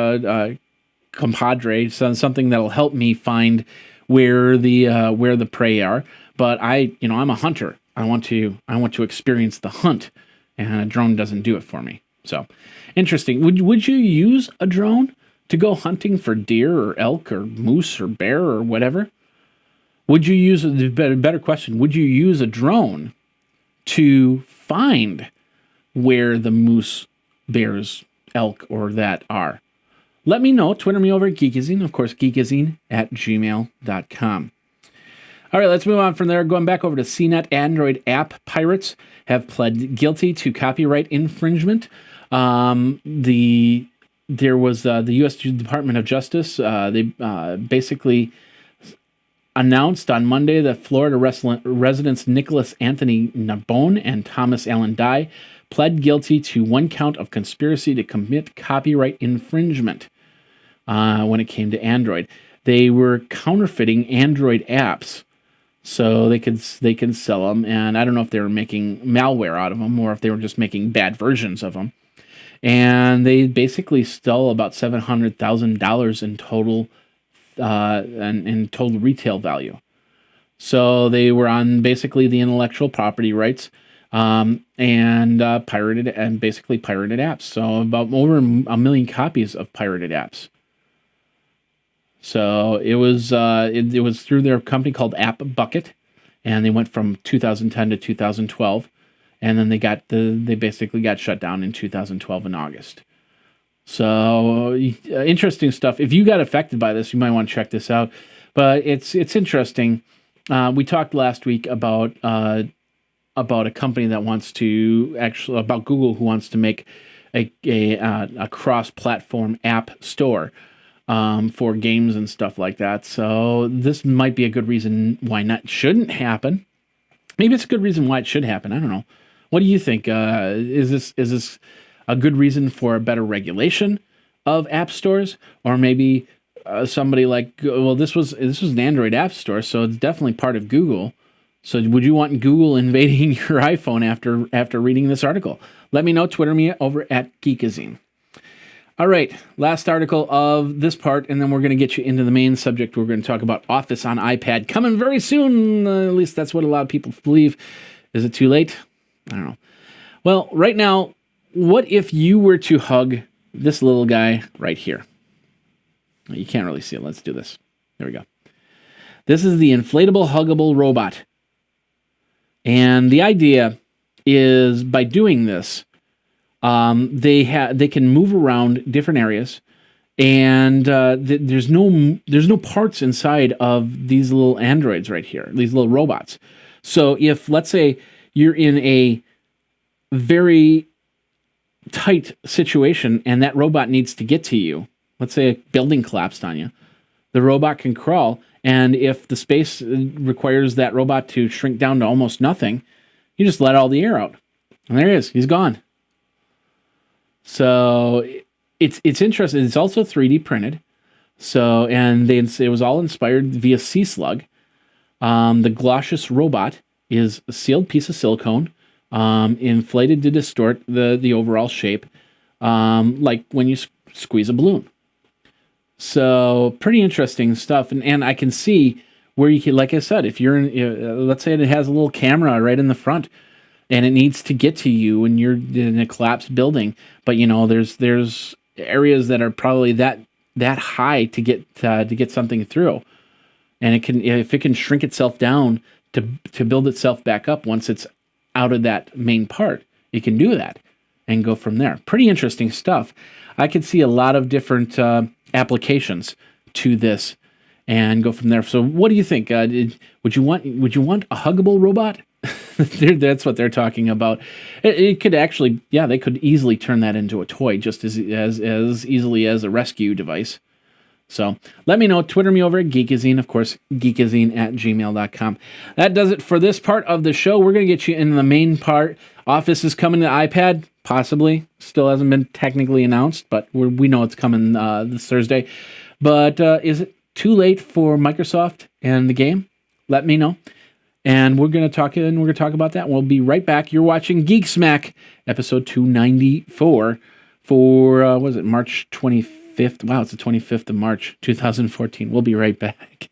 Speaker 2: compadre, something that'll help me find where the prey are. But I'm a hunter. I want to experience the hunt, and a drone doesn't do it for me. So interesting. Would you use a drone to go hunting for deer or elk or moose or bear or whatever? Would you use better question? Would you use a drone to find where the moose, bears, elk, or that are? let me know. Twitter me over at Geekazine. Of course, Geekazine at gmail.com. All right, let's move on from there. Going back over to CNET, Android app pirates have pled guilty to copyright infringement. There was the U.S. Department of Justice. They basically announced on Monday that Florida residents Nicholas Anthony Narbone and Thomas Allen Dye pled guilty to one count of conspiracy to commit copyright infringement when it came to Android. They were counterfeiting Android apps so they could sell them, and I don't know if they were making malware out of them or if they were just making bad versions of them. And they basically stole about $700,000 in total in total retail value. So they were on basically the intellectual property rights and pirated apps. So about over 1 million copies of pirated apps. So it was it was through their company called App Bucket, and they went from 2010 to 2012, and then they basically got shut down in 2012 in August. So interesting stuff. If you got affected by this, you might want to check this out. But it's interesting. We talked last week about a company that wants to about Google, who wants to make a cross-platform app store for games and stuff like that. So this might be a good reason why it shouldn't happen. Maybe it's a good reason why it should happen. I don't know. What do you think? Is this a good reason for a better regulation of app stores, or maybe somebody like, well, this was an Android app store, so it's definitely part of Google. So would you want Google invading your iPhone after reading this article? Let me know. Twitter me over at Geekazine. All right, last article of this part, and then we're going to get you into the main subject. We're going to talk about Office on iPad coming very soon. At least that's what a lot of people believe. Is it too late? I don't know. Well, right now, what if you were to hug this little guy right here? You can't really see it. Let's do this. There we go. This is the inflatable huggable robot. And the idea is, by doing this, they can move around different areas, and there's no parts inside of these little androids right here, these little robots. So if, let's say, you're in a very tight situation and that robot needs to get to you, let's say a building collapsed on you, the robot can crawl, and if the space requires that robot to shrink down to almost nothing, you just let all the air out, and there he is. He's gone. So it's interesting. It's also 3D printed. So, and it was all inspired via Sea Slug. The Glossious robot is a sealed piece of silicone, inflated to distort the overall shape, like when you squeeze a balloon. So pretty interesting stuff. And I can see where you can, like I said, if you're in, let's say it has a little camera right in the front, and it needs to get to you when you're in a collapsed building. But there's areas that are probably that high to get something through, and if it can shrink itself down to build itself back up once it's out of that main part, it can do that and go from there. Pretty interesting stuff. I could see a lot of different applications to this and go from there. So what do you think? Would you want a huggable robot? That's what they're talking about. It could actually, they could easily turn that into a toy just as easily as a rescue device. So let me know. Twitter me over at Geekazine. Of course, Geekazine at gmail.com. That does it for this part of the show. We're going to get you into the main part. Office is coming to iPad, possibly. Still hasn't been technically announced, but we know it's coming this Thursday. But is it too late for Microsoft and the game? Let me know. And we're going to talk about that. We'll be right back. You're watching Geek Smack, episode 294 for, was it March 25th? Wow, it's the 25th of March, 2014. We'll be right back.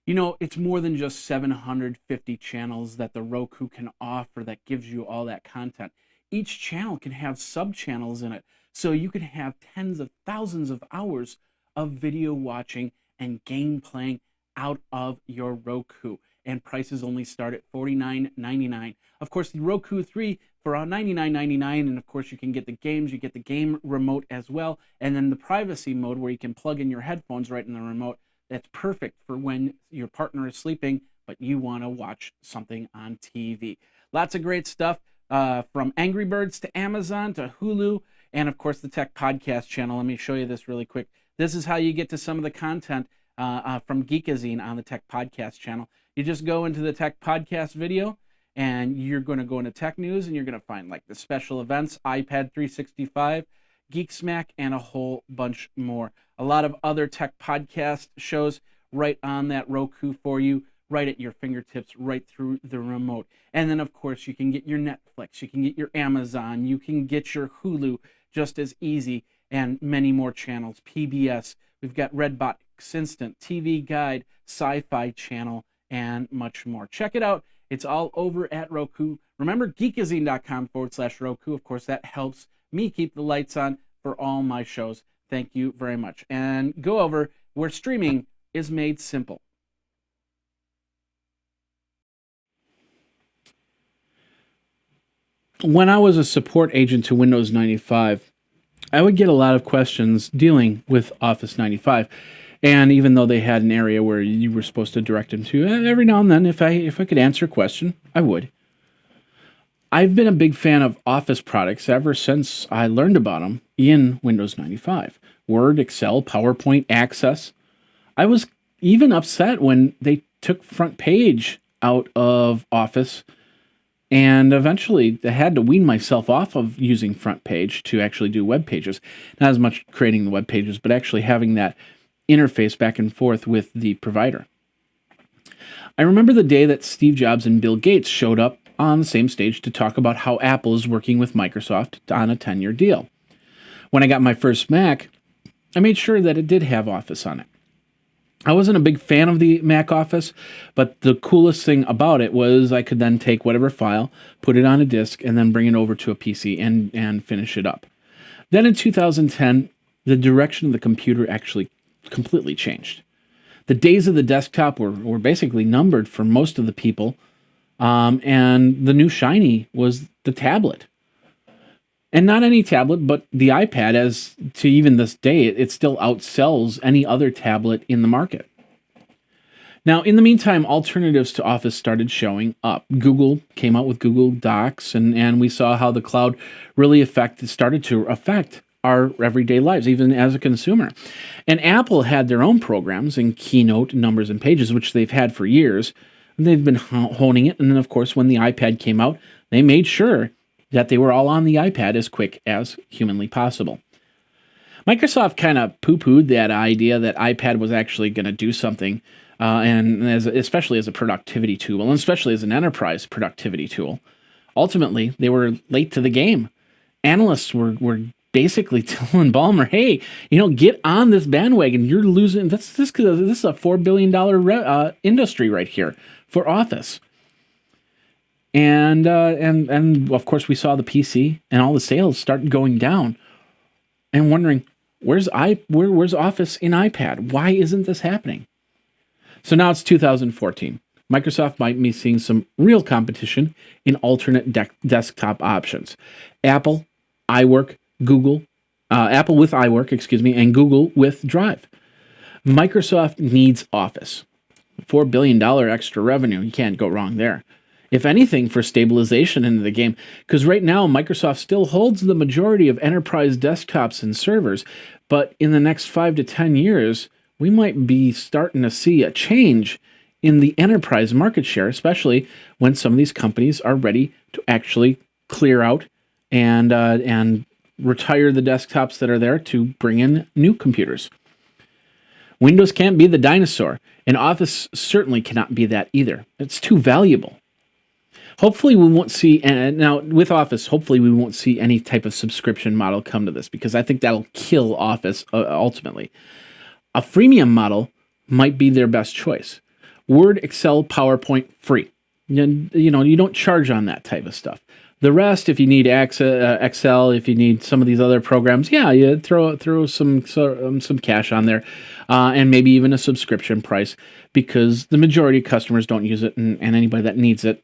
Speaker 2: It's more than just 750 channels that the Roku can offer that gives you all that content. Each channel can have sub-channels in it, so you can have tens of thousands of hours of video watching and game playing out of your Roku. And prices only start at $49.99. Of course, the Roku 3 for $99.99, and of course you can get the games, you get the game remote as well, and then the privacy mode where you can plug in your headphones right in the remote. That's perfect for when your partner is sleeping, but you want to watch something on TV. Lots of great stuff, from Angry Birds to Amazon to Hulu, and of course the Tech Podcast channel. Let me show you this really quick. This is how you get to some of the content from Geekazine on the Tech Podcast channel. You just go into the Tech Podcast video, and you're going to go into Tech News, and you're going to find like the special events, iPad 365, Geek Smack, and a whole bunch more. A lot of other Tech Podcast shows right on that Roku for you, right at your fingertips, right through the remote. And then, of course, you can get your Netflix, you can get your Amazon, you can get your Hulu just as easy, and many more channels. PBS, we've got Redbox Instant, TV Guide, Sci-Fi Channel, and much more. Check it out. It's all over at Roku. Remember, geekazine.com/Roku. Of course, that helps me keep the lights on for all my shows. Thank you very much. And go over where streaming is made simple. When I was a support agent to Windows 95, I would get a lot of questions dealing with Office 95. And even though they had an area where you were supposed to direct them to, every now and then, if I could answer a question, I would. I've been a big fan of Office products ever since I learned about them in Windows 95. Word, Excel, PowerPoint, Access. I was even upset when they took Front Page out of Office, and eventually I had to wean myself off of using Front Page to actually do web pages. Not as much creating the web pages, but actually having that interface back and forth with the provider. I remember the day that Steve Jobs and Bill Gates showed up on the same stage to talk about how Apple is working with Microsoft on a 10-year deal. When I got my first Mac, I made sure that it did have Office on it. I wasn't a big fan of the Mac Office, but the coolest thing about it was I could then take whatever file, put it on a disk, and then bring it over to a PC and finish it up. Then in 2010, the direction of the computer actually completely changed. The days of the desktop were basically numbered for most of the people, and the new shiny was the tablet. And not any tablet, but the iPad, as to even this day, it still outsells any other tablet in the market. Now, in the meantime, alternatives to Office started showing up. Google came out with Google Docs, and we saw how the cloud really started to affect our everyday lives, even as a consumer. And Apple had their own programs in Keynote, Numbers, and Pages, which they've had for years. They've been honing it. And then, of course, when the iPad came out, they made sure that they were all on the iPad as quick as humanly possible. Microsoft kind of poo-pooed that idea that iPad was actually going to do something, especially as a productivity tool, and especially as an enterprise productivity tool. Ultimately, they were late to the game. Analysts were basically telling Ballmer, hey, get on this bandwagon. You're losing. This is a $4 billion industry right here for Office. And of course, we saw the PC and all the sales start going down, and wondering, where's Office in iPad? Why isn't this happening? So now it's 2014. Microsoft might be seeing some real competition in alternate desktop options. Apple with iWork, and Google with Drive. Microsoft needs Office. $4 billion extra revenue. You can't go wrong there. If anything, for stabilization into the game, because right now Microsoft still holds the majority of enterprise desktops and servers, but in the next 5 to 10 years, we might be starting to see a change in the enterprise market share, especially when some of these companies are ready to actually clear out and retire the desktops that are there to bring in new computers. Windows can't be the dinosaur, and Office certainly cannot be that either. It's too valuable. Hopefully we won't see, and now with Office, hopefully we won't see any type of subscription model come to this, because I think that'll kill Office ultimately. A freemium model might be their best choice. Word, Excel, PowerPoint, free. You don't charge on that type of stuff. The rest, if you need Excel, if you need some of these other programs, yeah, you throw some cash on there, and maybe even a subscription price, because the majority of customers don't use it, and anybody that needs it,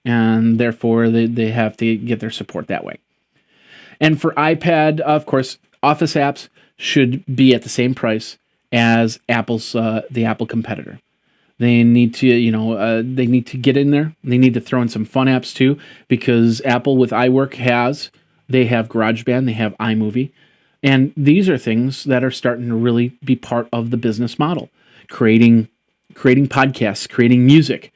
Speaker 2: and therefore they have to get their support that way. And for iPad, of course, Office apps should be at the same price as Apple's the Apple competitor. They need to, they need to get in there. They need to throw in some fun apps too, because Apple with iWork they have GarageBand, they have iMovie, and these are things that are starting to really be part of the business model. Creating podcasts, creating music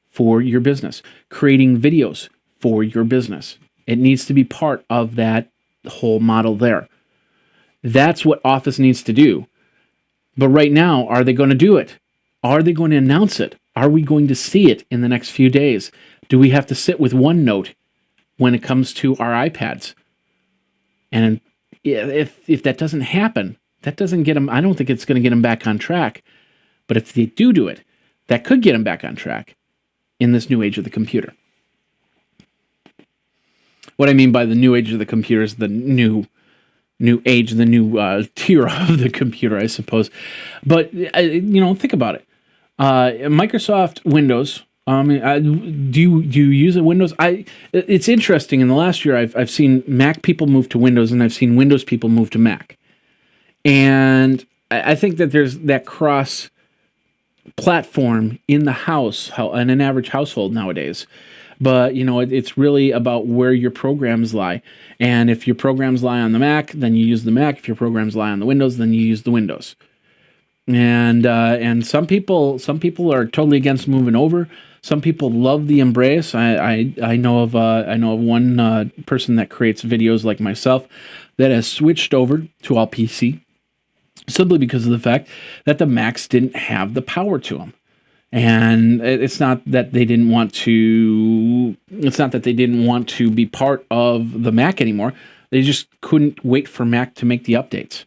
Speaker 2: for your business, creating videos for your business. It needs to be part of that whole model there. That's what Office needs to do. But right now, are they going to do it? Are they going to announce it? Are we going to see it in the next few days? Do we have to sit with OneNote when it comes to our iPads? And if that doesn't happen, that doesn't get them, I don't think it's going to get them back on track. But if they do it, that could get them back on track in this new age of the computer. What I mean by the new age of the computer is the new age, the new tier of the computer, I suppose. But, think about it. Microsoft Windows. Do you use a Windows? It's interesting. In the last year, I've seen Mac people move to Windows, and I've seen Windows people move to Mac. And I think that there's that cross platform in the house, in an average household nowadays. But, it's really about where your programs lie. And if your programs lie on the Mac, then you use the Mac. If your programs lie on the Windows, then you use the Windows. And some people are totally against moving over. Some people love the embrace. I know of one person that creates videos like myself that has switched over to all PC simply because of the fact that the Macs didn't have the power to them. And it's not that they didn't want to. It's not that they didn't want to be part of the Mac anymore. They just couldn't wait for Mac to make the updates.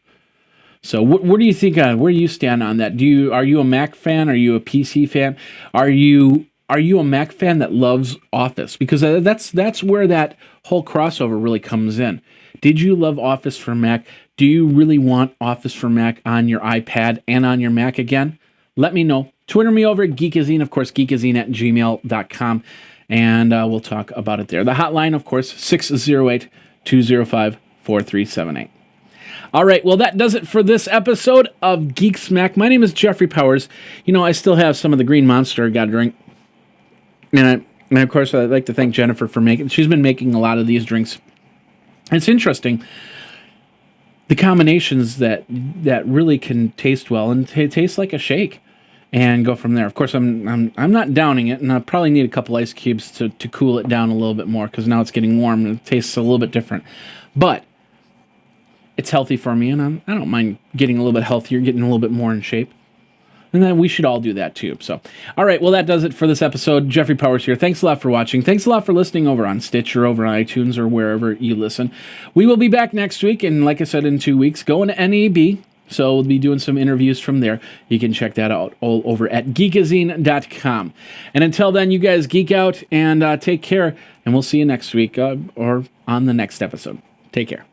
Speaker 2: So, what do you think? Where do you stand on that? Are you a Mac fan? Are you a PC fan? Are you a Mac fan that loves Office? Because that's where that whole crossover really comes in. Did you love Office for Mac? Do you really want Office for Mac on your iPad and on your Mac again? Let me know. Twitter me over at Geekazine, of course, geekazine@gmail.com, and we'll talk about it there. The hotline, of course, 608-205-4378. All right, well, that does it for this episode of Geek Smack. My name is Jeffrey Powers. I still have some of the Green Monster I got to drink. And of course, I'd like to thank Jennifer for she's been making a lot of these drinks. It's interesting, the combinations that really can taste well and taste like a shake. And go from there. Of course, I'm not downing it, and I probably need a couple ice cubes to cool it down a little bit more, because now it's getting warm and it tastes a little bit different. But it's healthy for me, and I don't mind getting a little bit healthier, getting a little bit more in shape. And then we should all do that too. So, all right, well, that does it for this episode. Jeffrey Powers here. Thanks a lot for watching. Thanks a lot for listening over on Stitcher, over on iTunes, or wherever you listen. We will be back next week, and like I said, in 2 weeks, going to NAB. So we'll be doing some interviews from there. You can check that out all over at Geekazine.com. And until then, you guys geek out and take care. And we'll see you next week or on the next episode. Take care.